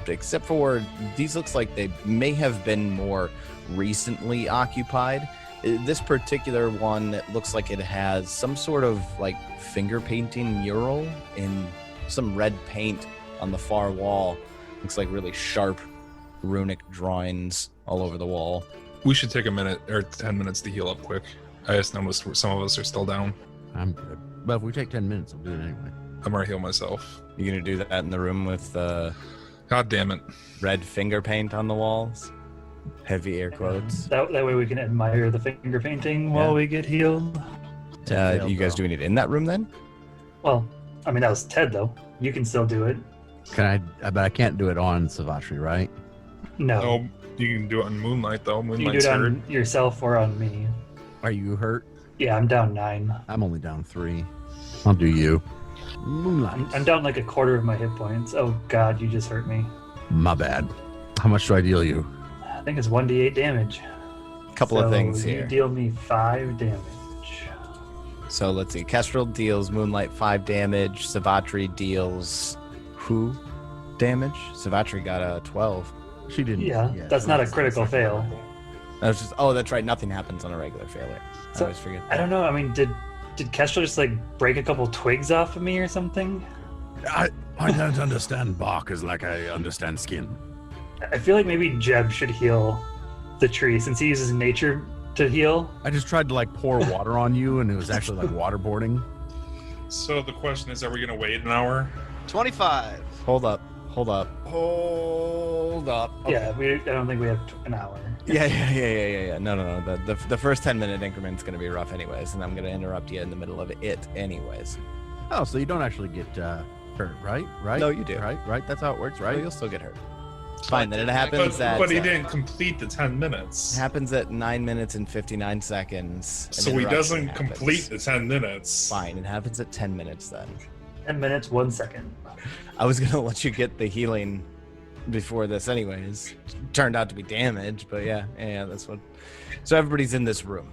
Except for these looks like they may have been more recently occupied. This particular one, it looks like it has some sort of like finger painting mural in some red paint on the far wall. Looks like really sharp runic drawings all over the wall. We should take a minute or 10 minutes to heal up quick. I just noticed some of us are still down. I'm good. But if we take 10 minutes, I'll do it anyway. I'm gonna heal myself. You gonna do that in the room with God damn it. red finger paint on the walls? Heavy air quotes. That way we can admire the finger painting while we get healed. You guys doing it in that room then? Well, I mean, that was Ted, though. You can still do it. Can I? But I can't do it on Savatri, right? No. Oh, you can do it on Moonlight though. You can do Moonlight's it hurt. on yourself or on me. Are you hurt? Yeah, I'm down 9. I'm only down 3. I'll do you. Moonlight. I'm down like a quarter of my hit points. Oh, God, you just hurt me. My bad. How much do I deal you? I think it's 1d8 damage. Couple of So things You here. deal me 5 damage. So let's see. Kestrel deals Moonlight 5 damage. Savatri deals who damage? Savatri got a 12. She didn't. Yeah, that's not a critical fail. That was that's right. Nothing happens on a regular failure. I So, always forget. I don't know. I mean, did Kestrel just like break a couple twigs off of me or something? I don't understand bark as like I understand skin. I feel like maybe Jeb should heal the tree since he uses nature to heal. I just tried to like pour water on you, and it was actually like waterboarding. So the question is, are we gonna wait an hour? 25. Hold up. Okay. Yeah, I don't think we have an hour. Yeah. No. The first 10-minute increment's gonna be rough anyways, and I'm gonna interrupt you in the middle of it anyways. Oh, so you don't actually get hurt, right? Right? No, you do. Right? That's how it works, Right? right? You'll still get hurt. It's fine. Then it happens But he at didn't complete the 10 minutes. happens at 9 minutes and 59 seconds. An So he interruption doesn't happens. complete the 10 minutes. Fine. It happens at 10 minutes then. 10 minutes, 1 second. I was gonna let you get the healing before this anyways. Turned out to be damage, but yeah, that's what. So everybody's in this room.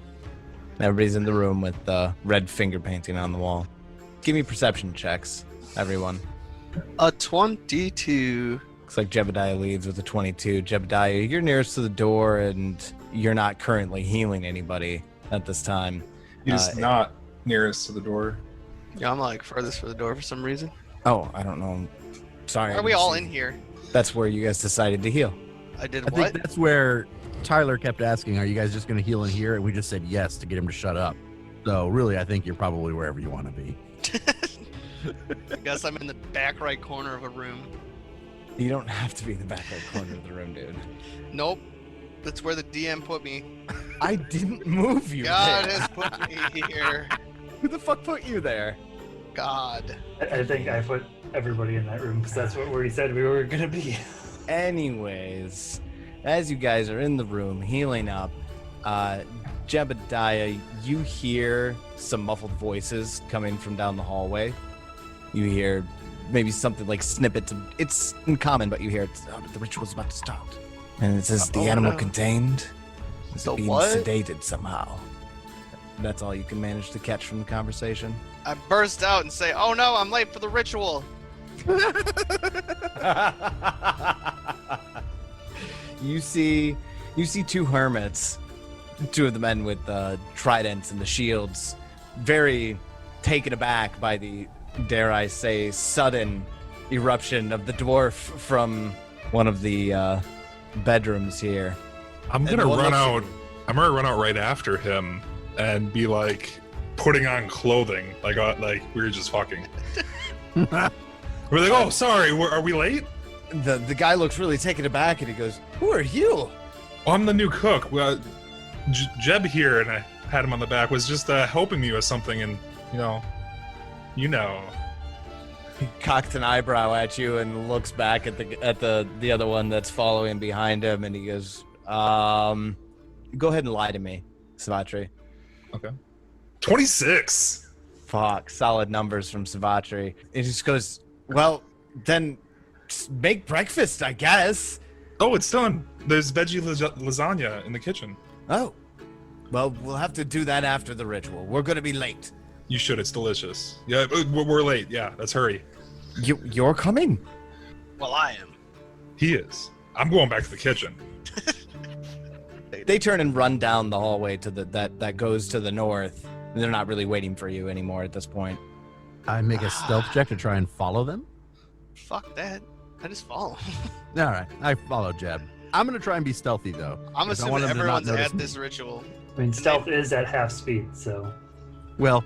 Everybody's in the room with red finger painting on the wall. Give me perception checks, everyone. A 22. Looks like Jebediah leads with a 22. Jebediah, you're nearest to the door, and you're not currently healing anybody at this time. He's not nearest to the door. Yeah, I'm like furthest for the door for some reason. Oh, I don't know. Sorry. Why are we all in here? That's where you guys decided to heal. I did I what? think that's where Tyler kept asking, "Are you guys just going to heal in here?" And we just said yes to get him to shut up. So really, I think you're probably wherever you want to be. I guess I'm in the back right corner of a room. You don't have to be in the back right corner of the room, dude. Nope. That's where the DM put me. I didn't move you God there. has put me here. Who the fuck put you there? God. I think I put everybody in that room because that's where he said we were going to be. Anyways, as you guys are in the room healing up, Jebediah, you hear some muffled voices coming from down the hallway. You hear maybe something like snippets. It's in common, but you hear the ritual's about to start. And it says the Oh, animal no. contained is The being what? sedated somehow. That's all you can manage to catch from the conversation. I burst out and say, "Oh no, I'm late for the ritual." You see two hermits, two of the men with the tridents and the shields, very taken aback by the, dare I say, sudden eruption of the dwarf from one of the bedrooms here. I'm And gonna one run looks- out. I'm gonna run out right after him and be like putting on clothing, like we were just fucking. We're like, oh, sorry, are we late? The guy looks really taken aback and he goes, "Who are you?" Oh, I'm the new cook. Well, Jeb here, and I pat him on the back, was just helping me with something, and you know. He cocks an eyebrow at you and looks back at the other one that's following behind him, and he goes, "Go ahead and lie to me, Savatri." Okay. 26. Fuck, solid numbers from Savatri. He just goes, "Well, then make breakfast, I guess." Oh, it's done. There's veggie lasagna in the kitchen. Oh, well, we'll have to do that after the ritual. We're gonna be late. You should. It's delicious. Yeah, we're late. Yeah, let's hurry. You're coming? Well, I am. He is. I'm going back to the kitchen. They turn and run down the hallway to that goes to the north. They're not really waiting for you anymore at this point. I make a stealth check to try and follow them. Fuck that. I just follow. All right, I follow Jeb. I'm gonna try and be stealthy though. I'm 'cause I want assuming them to not everyone's notice at me. this ritual. I mean, stealth is at half speed, so. Well,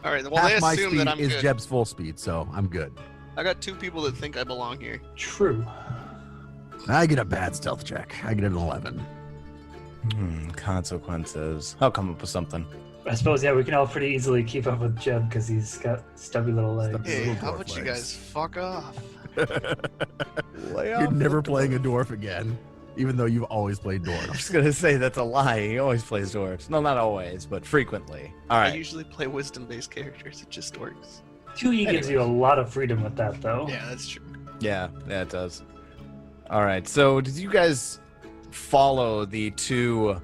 All right. Well, they half my assume speed that I'm is good. Jeb's full speed, so I'm good. I got 2 people that think I belong here. True. I get a bad stealth check. I get an 11. Consequences. I'll come up with something. I suppose, yeah, we can all pretty easily keep up with Jeb because he's got stubby little legs. Stubby Hey, little how dwarf about you legs. guys fuck off? You're never playing a dwarf again, even though you've always played I'm dwarves. just gonna say that's a lie. He always plays dwarves. No, not always, but frequently. All I right. usually play wisdom-based characters. It just works. 2E gives you a lot of freedom with that, though. Yeah, that's true. Yeah, it does. All right. So, did you guys follow the 2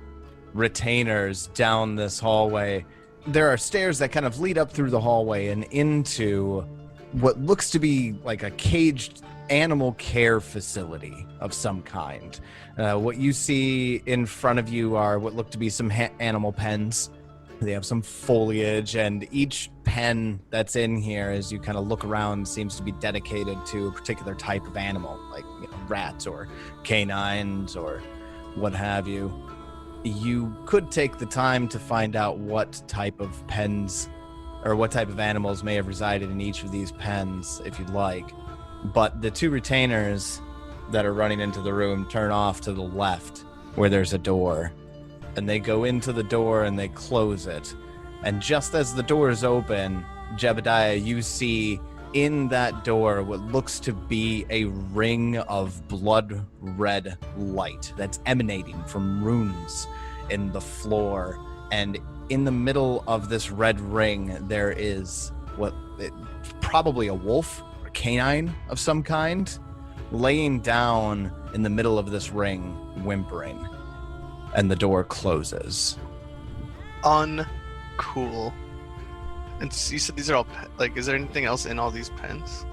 retainers down this hallway? There are stairs that kind of lead up through the hallway and into what looks to be like a caged animal care facility of some kind. What you see in front of you are what look to be some animal pens. They have some foliage, and each pen that's in here, as you kind of look around, seems to be dedicated to a particular type of animal, like rats or canines or what have you. You could take the time to find out what type of pens or what type of animals may have resided in each of these pens if you'd like. But the 2 retainers that are running into the room turn off to the left where there's a door. And they go into the door and they close it. And just as the door is open, Jebediah, you see in that door what looks to be a ring of blood red light that's emanating from runes in the floor. And in the middle of this red ring, there is probably a wolf or canine of some kind laying down in the middle of this ring, whimpering. And the door closes. Uncool. And so you said these are all is there anything else in all these pens?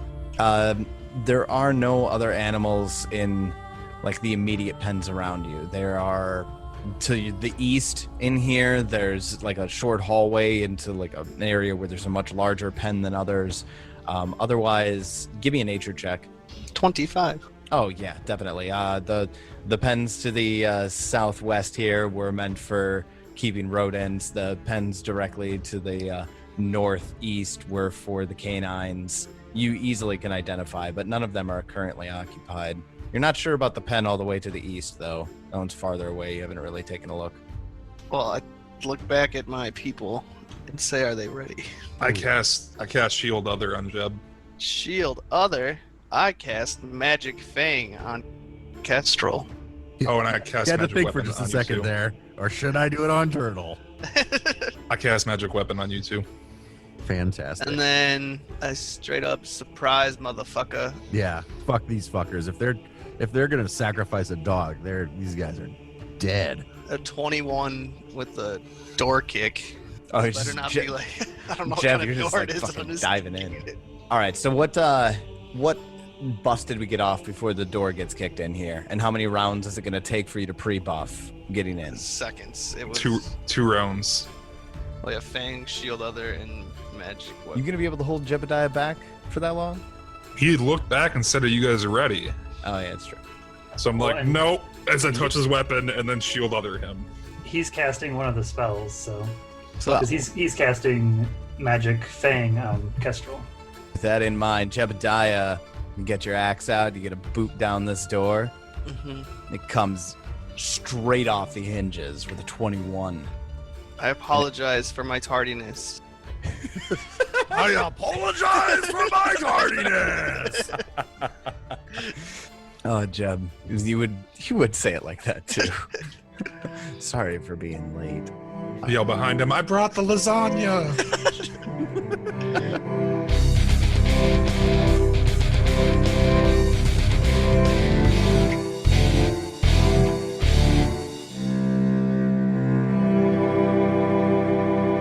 There are no other animals in the immediate pens around you. There are to the east in here. There's a short hallway into an area where there's a much larger pen than others. Otherwise, give me a nature check. 25. Oh yeah, definitely. The pens to the southwest here were meant for keeping rodents. The pens directly to the northeast were for the canines. You easily can identify, but none of them are currently occupied. You're not sure about the pen all the way to the east, though. That one's farther away. You haven't really taken a look. Well, I look back at my people and say, are they ready? I cast Shield Other on Jeb. Shield Other? I cast Magic Fang on Kestrel. Oh, and I cast You had to Magic think for Weapon just a on you second too. there. Or should I do it on Turtle? I cast Magic Weapon on you too. Fantastic. And then I straight up surprise motherfucker. Yeah, fuck these fuckers. If they're gonna sacrifice a dog, these guys are dead. A 21 with a door kick. Oh, Better it's just not be like, I don't know what Jeff, kind you're of just door it is. fucking I'm just diving kicking in. it. All right, so what bust did we get off before the door gets kicked in here? And how many rounds is it going to take for you to pre-buff getting in? Seconds. It was Two rounds. Well, yeah, Fang, Shield Other, and Magic You Weapon. going to be able to hold Jebediah back for that long? He looked back and said, "Are you guys ready?" Oh, yeah, it's true. So I'm Well, like, and- "Nope." As I touch his weapon and then Shield Other him. He's casting one of the spells, so. So Because he's casting Magic Fang on Kestrel. With that in mind, Jebediah, you get your axe out, you get a boot down this door. mhm. It comes straight off the hinges with a 21. I apologize for my tardiness. I apologize for my tardiness. Oh, Jeb, you would say it like that too. Sorry for being late. I yell behind him, I brought the lasagna.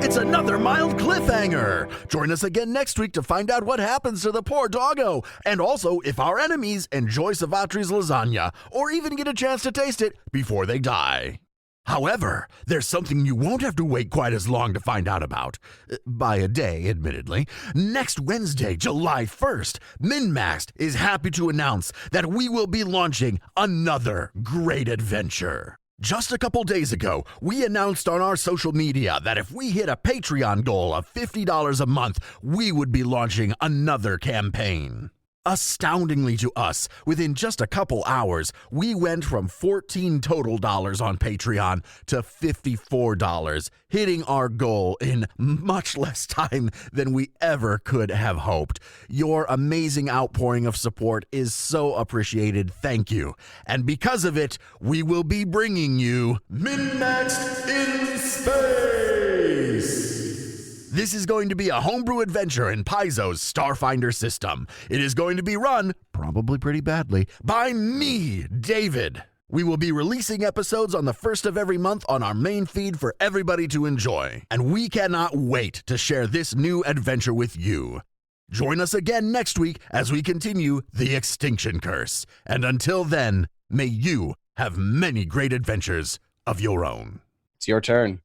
It's another mild cliffhanger. Join us again next week to find out what happens to the poor doggo, and also if our enemies enjoy Savatri's lasagna, or even get a chance to taste it before they die. However, there's something you won't have to wait quite as long to find out about. By a day, admittedly. Next Wednesday, July 1st, MNmaxed is happy to announce that we will be launching another great adventure. Just a couple days ago, we announced on our social media that if we hit a Patreon goal of $50 a month, we would be launching another campaign. Astoundingly to us, within just a couple hours, we went from $14 total on Patreon to $54, hitting our goal in much less time than we ever could have hoped. Your amazing outpouring of support is so appreciated. Thank you. And because of it, we will be bringing you MNmaxed in Space. This is going to be a homebrew adventure in Paizo's Starfinder system. It is going to be run, probably pretty badly, by me, David. We will be releasing episodes on the first of every month on our main feed for everybody to enjoy. And we cannot wait to share this new adventure with you. Join us again next week as we continue the Extinction Curse. And until then, may you have many great adventures of your own. It's your turn.